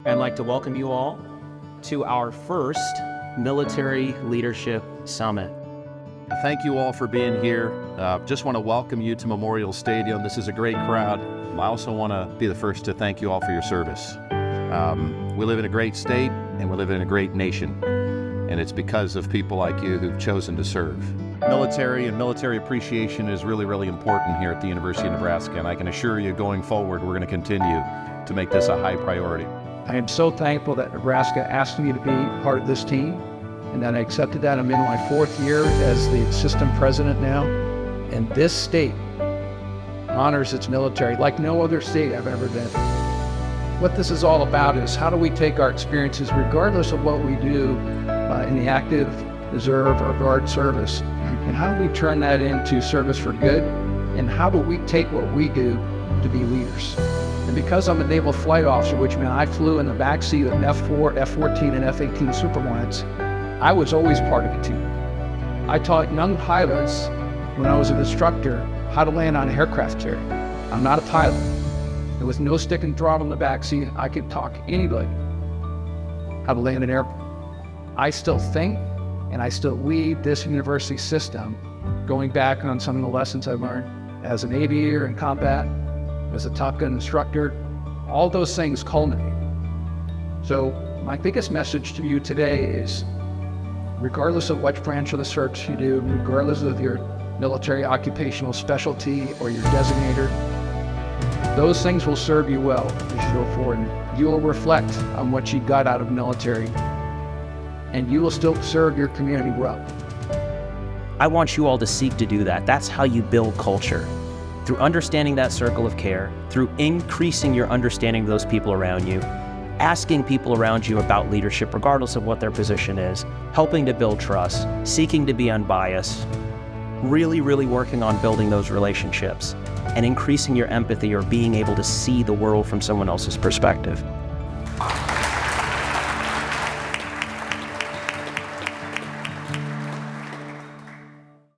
I'd like to welcome you all to our first Military Leadership Summit. Thank you all for being here. Just want to welcome you to Memorial Stadium. This is a great crowd. I also want to be the first to thank you all for your service. We live in a great state and we live in a great nation. And it's because of people like you who've chosen to serve. Military and military appreciation is really, really important here at the University of Nebraska. And I can assure you going forward, we're going to continue to make this a high priority. I am so thankful that Nebraska asked me to be part of this team and that I accepted that. I'm in my 4th year as the system president now. And this state honors its military like no other state I've ever been. What this is all about is how do we take our experiences, regardless of what we do in the active, reserve, or guard service, and how do we turn that into service for good, and how do we take what we do to be leaders? And because I'm a naval flight officer, which meant I flew in the backseat of F-4, F-14, and F-18 Superlights, I was always part of a team. I taught young pilots, when I was an instructor, how to land on an aircraft carrier. I'm not a pilot. There was no stick and throttle in the backseat. I could talk to anybody how to land an airplane. I still think, and I still lead this university system, going back on some of the lessons I've learned as an aviator in combat, as a Top Gun instructor. All those things culminate. So my biggest message to you today is, regardless of what branch of the service you do, regardless of your military occupational specialty or your designator, those things will serve you well as you go forward. You will reflect on what you got out of military, and you will still serve your community well. I want you all to seek to do that. That's how you build culture. Through understanding that circle of care, through increasing your understanding of those people around you, asking people around you about leadership, regardless of what their position is, helping to build trust, seeking to be unbiased, really, really working on building those relationships and increasing your empathy or being able to see the world from someone else's perspective.